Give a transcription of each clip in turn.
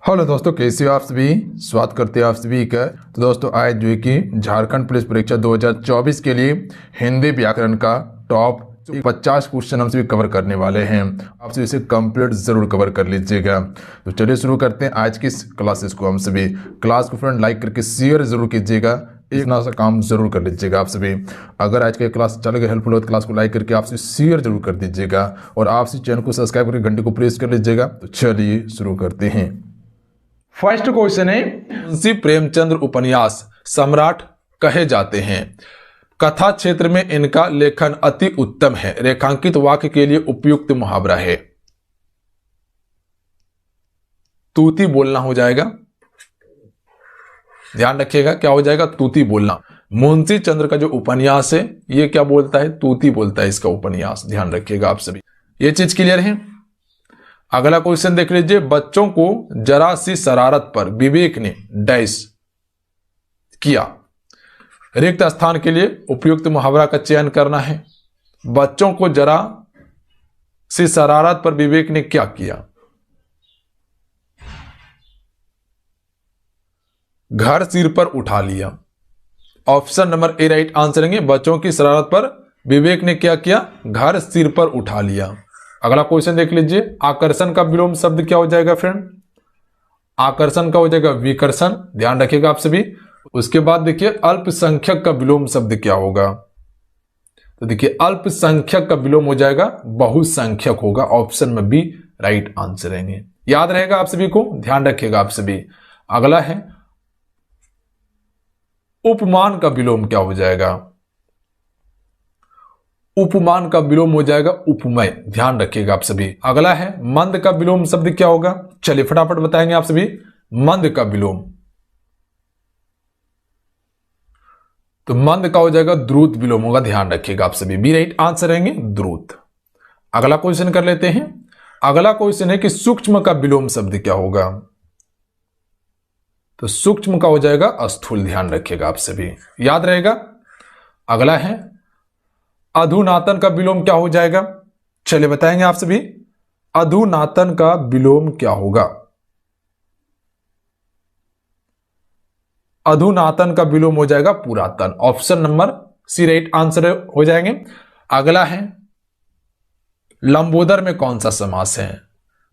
Hello दोस्तों, कैसे हो आप सभी। स्वागत करते हैं आप सभी का। तो दोस्तों, आज जो है कि झारखंड पुलिस परीक्षा 2024 के लिए हिंदी व्याकरण का टॉप 50 क्वेश्चन हम सभी कवर करने वाले हैं। आप सभी इसे कंप्लीट जरूर कवर कर लीजिएगा। तो चलिए शुरू करते हैं आज की इस क्लासेस को। हम सभी क्लास को फ्रेंड लाइक करके शेयर जरूर कीजिएगा, इतना सा काम जरूर कर लीजिएगा आप सभी। अगर आज का क्लास चल गया हेल्पफुल हो तो क्लास को लाइक करके आपसे शेयर जरूर कर दीजिएगा और आपसे चैनल को सब्सक्राइब करके घंटे को प्रेस कर लीजिएगा। तो चलिए शुरू करते हैं। फर्स्ट क्वेश्चन है, मुंशी प्रेमचंद्र उपन्यास सम्राट कहे जाते हैं। कथा क्षेत्र में इनका लेखन अति उत्तम है। रेखांकित वाक्य के लिए उपयुक्त मुहावरा है। तूती बोलना हो जाएगा, ध्यान रखिएगा क्या हो जाएगा, तूती बोलना। मुंशी चंद्र का जो उपन्यास है ये क्या बोलता है, तूती बोलता है इसका उपन्यास। ध्यान रखिएगा आप सभी, ये चीज क्लियर है। अगला क्वेश्चन देख लीजिए, बच्चों को जरा सी शरारत पर विवेक ने डैश किया। रिक्त स्थान के लिए उपयुक्त मुहावरा का चयन करना है। बच्चों को जरा सी शरारत पर विवेक ने क्या किया, घर सिर पर उठा लिया। Option number A right answer है। बच्चों की शरारत पर विवेक ने क्या किया, घर सिर पर उठा लिया। अगला क्वेश्चन देख लीजिए, आकर्षण का विलोम शब्द क्या हो जाएगा फ्रेंड, आकर्षण का हो जाएगा विकर्षण। ध्यान रखिएगा आप सभी। उसके बाद देखिए अल्पसंख्यक का विलोम शब्द क्या होगा, तो देखिए अल्पसंख्यक का विलोम हो जाएगा बहुसंख्यक होगा। ऑप्शन में बी राइट आंसर रहेंगे। याद रहेगा आप सभी को, ध्यान रखिएगा आप सभी। अगला है उपमान का विलोम क्या हो जाएगा, उपमान का विलोम हो जाएगा उपमेय। ध्यान रखिएगा आप सभी। अगला है मंद का विलोम शब्द क्या होगा, चलिए फटाफट बताएंगे आप सभी। मंद का विलोम, तो मंद का हो जाएगा द्रुत विलोम होगा। ध्यान रखिएगा आप सभी, बी राइट आंसर रहेंगे द्रुत। अगला क्वेश्चन कर लेते हैं। अगला क्वेश्चन है कि सूक्ष्म का विलोम शब्द क्या होगा, तो सूक्ष्म का हो जाएगा स्थूल। ध्यान रखिएगा आप सभी, याद रहेगा। अगला है अधुनातन का विलोम क्या हो जाएगा, चलिए बताएंगे आप सभी। अधुनातन का विलोम क्या होगा, अधुनातन का विलोम हो जाएगा पुरातन। Option number C right answer हो जाएंगे। अगला है लंबोदर में कौन सा समास है,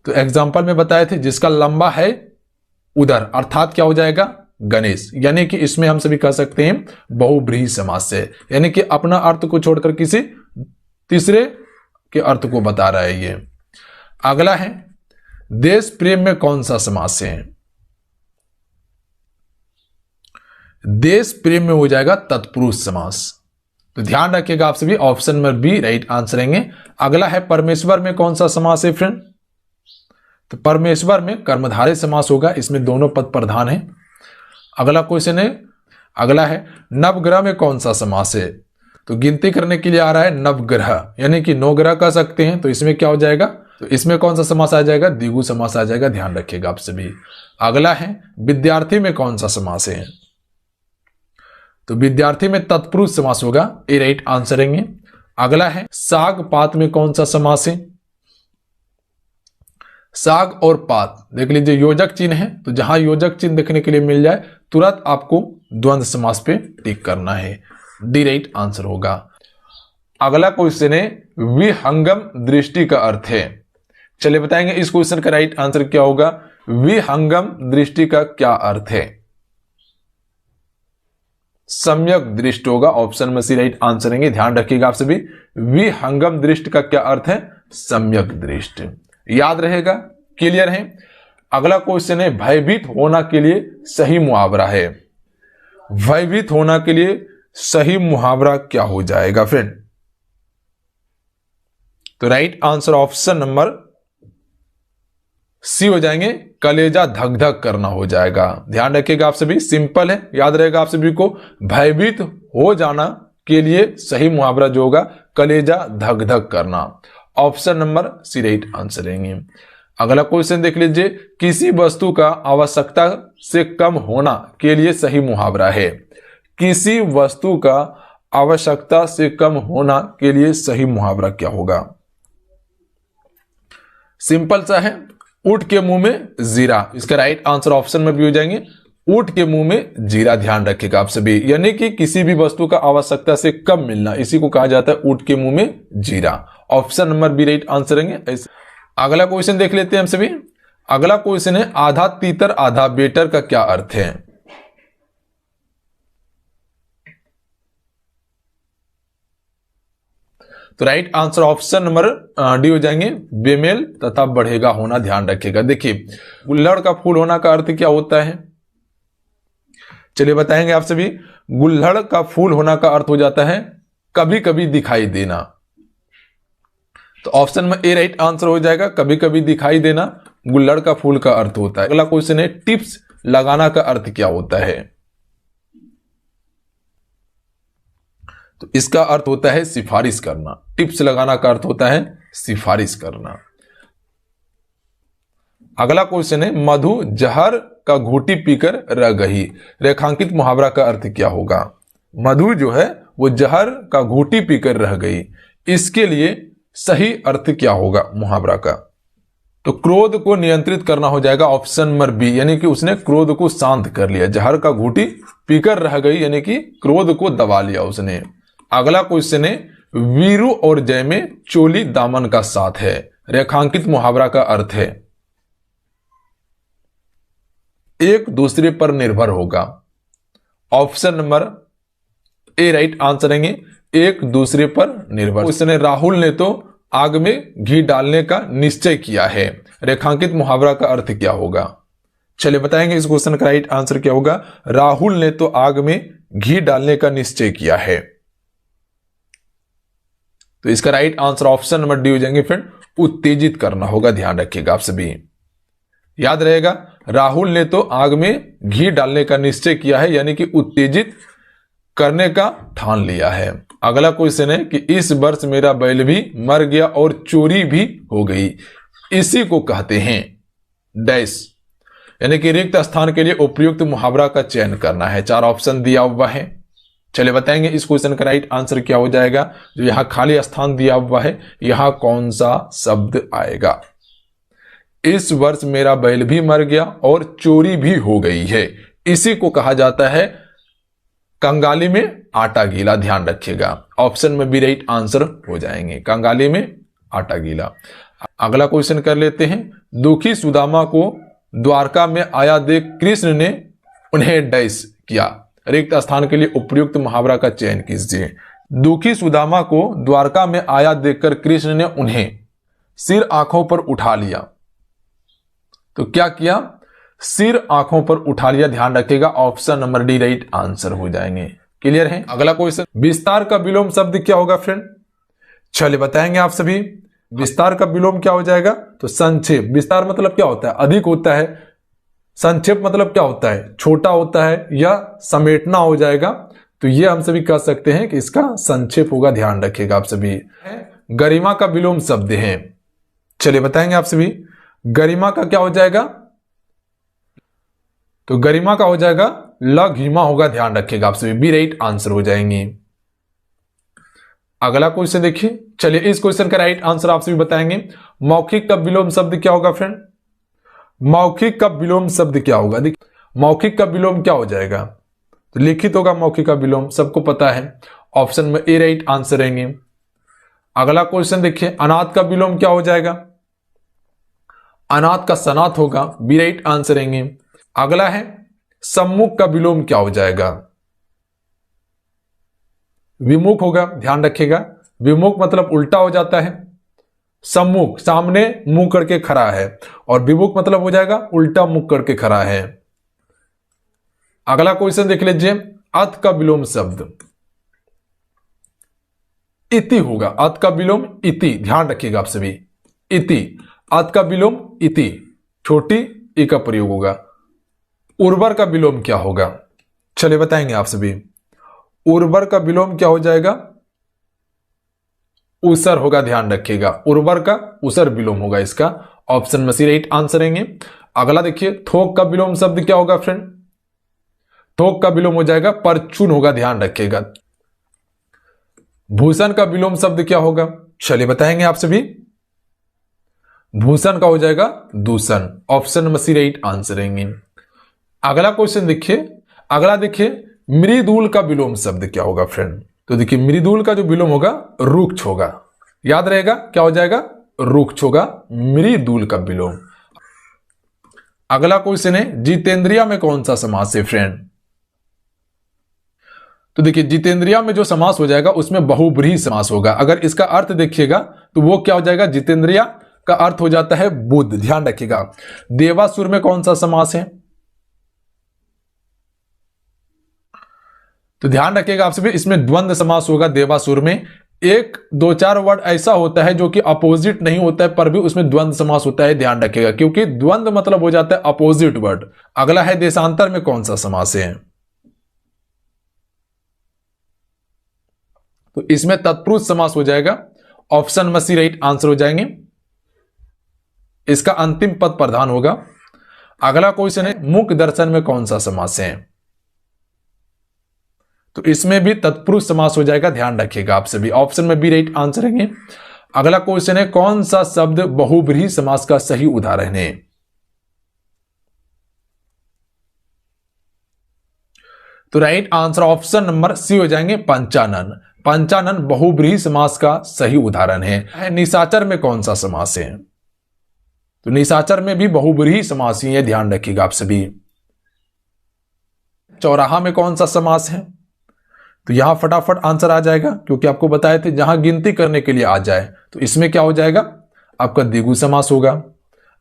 तो एग्जाम्पल में बताए थे जिसका लंबा है उधर, अर्थात क्या हो जाएगा गणेश। यानी कि इसमें हम सभी कह सकते हैं बहुब्रीहि समास है, यानी कि अपना अर्थ को छोड़कर किसी तीसरे के अर्थ को बता रहा है ये। अगला है देश प्रेम में कौन सा समास है, देश प्रेम में हो जाएगा तत्पुरुष समास। तो ध्यान रखिएगा आप सभी, option number B right answer रहेंगे। अगला है परमेश्वर में कौन सा समास है फ्रेंड, तो परमेश्वर में कर्मधारय समास होगा, इसमें दोनों पद प्रधान है। अगला क्वेश्चन है, अगला है नवग्रह में कौन सा समास है, तो गिनती करने के लिए आ रहा है नवग्रह, यानी कि 9 ग्रह कह सकते हैं। तो इसमें क्या हो जाएगा, तो इसमें कौन सा समास आ जाएगा, द्विगु समास आ जाएगा। ध्यान रखिएगा आप सभी। अगला है विद्यार्थी में कौन सा समास है, तो विद्यार्थी में तत्पुरुष समास होगा, ए राइट आंसर रहेंगे। अगला है साग पात में कौन सा समास है, साग और पात देख लीजिए योजक चिन्ह है, तो जहां योजक चिन्ह देखने के लिए मिल जाए तुरंत आपको द्वंद्व समास पे टिक करना है, डी राइट आंसर होगा। अगला क्वेश्चन है विहंगम दृष्टि का अर्थ है, चलिए बताएंगे इस क्वेश्चन का राइट आंसर क्या होगा। विहंगम दृष्टि का क्या अर्थ है, सम्यक दृष्टि होगा। ऑप्शन में सी राइट आंसर रहेंगे। ध्यान रखिएगा आप सभी, विहंगम दृष्टि का क्या अर्थ है, सम्यक दृष्टि। याद रहेगा, क्लियर है। अगला क्वेश्चन है भयभीत होना के लिए सही मुहावरा है, भयभीत होना के लिए सही मुहावरा क्या हो जाएगा फ्रेंड, तो right answer option number C हो जाएंगे, कलेजा धक धक करना हो जाएगा। ध्यान रखिएगा आप सभी, सिंपल है, याद रहेगा आप सभी को। भयभीत हो जाना के लिए सही मुहावरा जो होगा कलेजा धक धक करना। Option number C right answer रहेंगे। अगला क्वेश्चन देख लीजिए, किसी वस्तु का आवश्यकता से कम होना के लिए सही मुहावरा है, किसी वस्तु का आवश्यकता से कम होना के लिए सही मुहावरा क्या होगा, सिंपल सा है, ऊंट के मुंह में जीरा, इसका राइट आंसर ऑप्शन में भी हो जाएंगे ऊंट के मुंह में जीरा। ध्यान रखिएगा आप सभी, यानी कि किसी भी वस्तु का आवश्यकता से कम मिलना, इसी को कहा जाता है ऊंट के मुंह में जीरा। Option number B right answer रहेंगे। अगला क्वेश्चन देख लेते हैं हम सभी। अगला क्वेश्चन है आधा तीतर आधा बेटर का क्या अर्थ है? तो right answer option number D हो जाएंगे बेमेल तथा बढ़ेगा होना। ध्यान रखिएगा। देखिए गुल्लड़ का फूल होना का अर्थ क्या होता है, चलिए बताएंगे आप सभी। गुल्लड़ का फूल होना का अर्थ हो जाता है कभी कभी दिखाई देना। तो ऑप्शन में ए राइट आंसर हो जाएगा, कभी कभी दिखाई देना गुल्लड़ का फूल का अर्थ होता है। अगला क्वेश्चन है टिप्स लगाना का अर्थ क्या होता है? तो इसका अर्थ होता है सिफारिश करना। टिप्स लगाना का अर्थ होता है सिफारिश करना। अगला क्वेश्चन है मधु जहर का घूंटी पीकर रह गई, रेखांकित मुहावरा का अर्थ क्या होगा? मधु जो है वो जहर का घूंटी पीकर रह गई, इसके लिए सही अर्थ क्या होगा मुहावरा का? तो क्रोध को नियंत्रित करना हो जाएगा ऑप्शन नंबर बी, यानी कि उसने क्रोध को शांत कर लिया। जहर का घूंटी पीकर रह गई यानी कि क्रोध को दबा लिया उसने। अगला क्वेश्चन है वीरू और जय में चोली दामन का साथ है, रेखांकित मुहावरा का अर्थ है एक दूसरे पर निर्भर होगा। Option number A right answer रहेंगे एक दूसरे पर निर्भर। क्वेश्चन है राहुल ने तो आग में घी डालने का निश्चय किया है, रेखांकित मुहावरा का अर्थ क्या होगा? चलिए बताएंगे इस क्वेश्चन का राइट आंसर क्या होगा। राहुल ने तो आग में घी डालने का निश्चय किया है, तो इसका right answer option number D हो जाएंगे फ्रेंड उत्तेजित करना होगा। ध्यान रखिएगा आप सभी, याद रहेगा राहुल ने तो आग में घी डालने का निश्चय किया है, यानी कि उत्तेजित करने का ठान लिया है। अगला क्वेश्चन है कि इस वर्ष मेरा बैल भी मर गया और चोरी भी हो गई, इसी को कहते हैं डैश, यानी कि रिक्त स्थान के लिए उपयुक्त मुहावरा का चयन करना है। 4 ऑप्शन दिया हुआ है। चलिए बताएंगे इस क्वेश्चन का राइट आंसर क्या हो जाएगा। जो यहां खाली स्थान दिया हुआ है यहां कौन सा शब्द आएगा? इस वर्ष मेरा बैल भी मर गया और चोरी भी हो गई है, इसी को कहा जाता है कंगाली में आटा गीला। ध्यान रखिएगा ऑप्शन में भी राइट आंसर हो जाएंगे कंगाली में आटा गीला। अगला क्वेश्चन कर लेते हैं दुखी सुदामा को द्वारका में आया देख कृष्ण ने उन्हें डैश किया, रिक्त स्थान के लिए उपयुक्त मुहावरा का चयन कीजिए। दुखी सुदामा को द्वारका में आया देखकर कृष्ण ने उन्हें सिर आंखों पर उठा लिया, तो क्या किया? सिर आंखों पर उठा लिया। ध्यान रखिएगा option number D right answer हो जाएंगे। क्लियर है? अगला क्वेश्चन विस्तार का विलोम शब्द क्या होगा फ्रेंड? चलिए बताएंगे आप सभी। विस्तार का विलोम क्या हो जाएगा? तो संक्षेप। विस्तार मतलब क्या होता है? अधिक होता है। संक्षेप मतलब क्या होता है? छोटा होता है या समेटना हो जाएगा। तो ये हम सभी कह सकते हैं कि इसका संक्षेप होगा। ध्यान रखिएगा आप सभी। गरिमा का विलोम शब्द है, चलिए बताएंगे आप सभी। गरिमा का क्या हो जाएगा? तो गरिमा का हो जाएगा लघिमा होगा। ध्यान रखिएगा आप सभी, बी राइट आंसर हो जाएंगे। अगला क्वेश्चन देखिए। चलिए इस क्वेश्चन का राइट आंसर आप सभी बताएंगे। मौखिक का विलोम शब्द क्या होगा फ्रेंड? मौखिक का विलोम शब्द क्या होगा? देखिए मौखिक का विलोम क्या हो जाएगा? तो लिखित होगा मौखिक का विलोम, सबको पता है। ऑप्शन में ए राइट आंसर रहेंगे। अगला क्वेश्चन देखिए अनाथ का विलोम क्या हो जाएगा? अनाथ का सनाथ होगा, बी राइट आंसर रहेंगे। अगला है सम्मुख का विलोम क्या हो जाएगा? विमुख होगा। ध्यान रखिएगा विमुख मतलब उल्टा हो जाता है। सम्मुख सामने मुंह करके खड़ा है और विमुख मतलब हो जाएगा उल्टा मुंह करके खड़ा है। अगला क्वेश्चन देख लीजिए अत का विलोम शब्द इति होगा। अत का विलोम इति, ध्यान रखिएगा आप सभी। इति, अत का विलोम इति, छोटी ई का प्रयोग होगा। उर्वर का विलोम क्या होगा? चलिए बताएंगे आप सभी। उर्वर का विलोम क्या हो जाएगा? उसर होगा। ध्यान रखिएगा उर्वर का उसर विलोम होगा इसका। ऑप्शन में सी राइट आंसर रहेंगे। अगला देखिए थोक का विलोम शब्द क्या होगा फ्रेंड? थोक का विलोम हो जाएगा परचून होगा। ध्यान रखिएगा। भूषण का विलोम शब्द क्या होगा? चलिए बताएंगे आप सभी। भूषण का हो जाएगा दूषण। Option number C right answer रहेंगे। अगला क्वेश्चन देखिए, अगला देखिए मृदुल का विलोम शब्द क्या होगा फ्रेंड। तो देखिए मृदुल का जो विलोम होगा रुक्ष होगा, याद रहेगा क्या हो जाएगा, रुक्ष होगा मृदुल का विलोम। अगला क्वेश्चन है जितेंद्रिया में कौन सा समास है फ्रेंड। तो देखिए जितेंद्रिया में जो समास हो जाएगा उसमें बहुब्रीहि समास होगा। अगर इसका अर्थ देखिएगा तो वो क्या हो जाएगा, जितेंद्रिया का अर्थ हो जाता है बुद्ध, ध्यान रखिएगा। देवासुर में कौन सा समास है, तो ध्यान रखिएगा आप सभी, इसमें द्वंद्व समास होगा देवासुर में। एक दो चार वर्ड ऐसा होता है जो कि अपोजिट नहीं होता है पर भी उसमें द्वंद्व समास होता है, ध्यान रखिएगा, क्योंकि द्वंद्व मतलब हो जाता है अपोजिट वर्ड। अगला है देशांतर में कौन सा समास है, तो इसमें तत्पुरुष समास हो जाएगा। Option number C right answer हो जाएंगे, इसका अंतिम पद प्रधान होगा। अगला क्वेश्चन है मुख दर्शन में कौन सा समास है, तो इसमें भी तत्पुरुष समास हो जाएगा, ध्यान रखिएगा आप सभी। ऑप्शन में बी राइट आंसर है। अगला क्वेश्चन है कौन सा शब्द बहुब्रीहि समास का सही उदाहरण है, तो right answer option number C हो जाएंगे पंचानन। पंचानन बहुब्रीहि समास का सही उदाहरण है। निशाचर में कौन सा समास है, तो निशाचर में भी बहुब्रीहि समास ही है, ध्यान रखिएगा आप सभी। चौराहा में कौन सा समास है, तो यहां फटाफट आंसर आ जाएगा, क्योंकि आपको बताए थे जहां गिनती करने के लिए आ जाए तो इसमें क्या हो जाएगा आपका द्विगु समास होगा।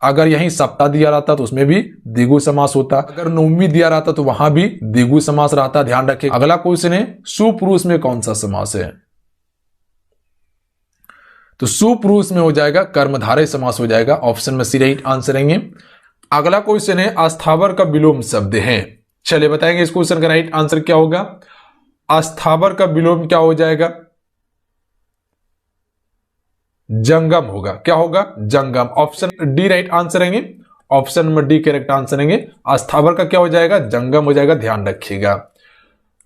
अगर यहीं सप्ताह दिया रहता तो उसमें भी द्विगु समास होता, अगर नवमी दिया रहता तो वहां भी द्विगु समास रहता, ध्यान रखिए। अगला क्वेश्चन है सुपुरुष में कौन सा समास है, तो सुपुरुष में हो जाएगा कर्मधारय समास हो जाएगा। ऑप्शन में सी राइट आंसर रहेंगे। अगला क्वेश्चन है अस्थावर का विलोम शब्द है, चलिए बताएंगे इस क्वेश्चन का राइट आंसर क्या होगा। अस्थावर का विलोम क्या हो जाएगा, जंगम होगा, क्या होगा जंगम। ऑप्शन डी राइट आंसर रहेंगे, option number D correct answer रहेंगे। अस्थावर का क्या हो जाएगा, जंगम हो जाएगा, ध्यान रखिएगा।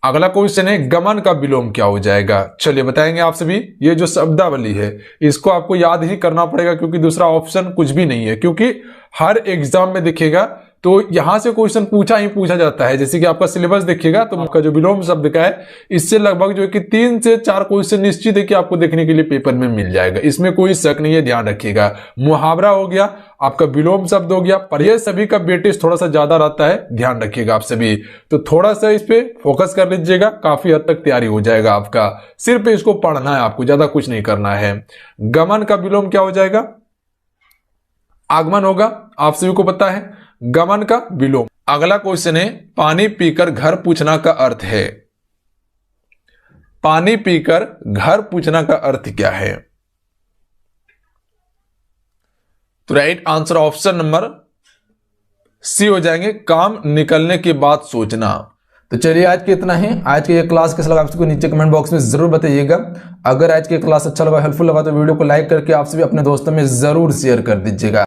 अगला क्वेश्चन है गमन का विलोम क्या हो जाएगा, चलिए बताएंगे आप सभी। ये जो शब्दावली है इसको आपको याद ही करना पड़ेगा, क्योंकि दूसरा ऑप्शन कुछ भी नहीं है, क्योंकि हर एग्जाम में देखिएगा तो यहां से क्वेश्चन पूछा जाता है। जैसे कि आपका सिलेबस देखिएगा तो आपका जो विलोम शब्द का है इससे लगभग जो है कि 3 से 4 क्वेश्चन निश्चित है कि आपको देखने के लिए पेपर में मिल जाएगा, इसमें कोई शक नहीं है, ध्यान रखिएगा। मुहावरा हो गया, आपका विलोम शब्द हो गया, पर यह सभी का वेटेज थोड़ा सा ज्यादा रहता है, ध्यान रखिएगा आप सभी। तो थोड़ा सा इस पे फोकस कर लीजिएगा, काफी हद तक तैयारी हो जाएगा आपका। सिर्फ इसको पढ़ना है आपको, ज्यादा कुछ नहीं करना है। गमन का विलोम क्या हो जाएगा, आगमन होगा, आप सभी को पता है गमन का विलोम। अगला क्वेश्चन है पानी पीकर घर पूछना का अर्थ है, पानी पीकर घर पूछना का अर्थ क्या है, तो right answer option number C हो जाएंगे, काम निकलने के बाद सोचना। तो चलिए आज के इतना ही। आज के ये क्लास कैसा लगा आप सबको नीचे कमेंट बॉक्स में जरूर बताइएगा। अगर आज के क्लास अच्छा लगा, हेल्पफुल लगा तो वीडियो को लाइक करके आप सभी अपने दोस्तों में जरूर शेयर कर दीजिएगा।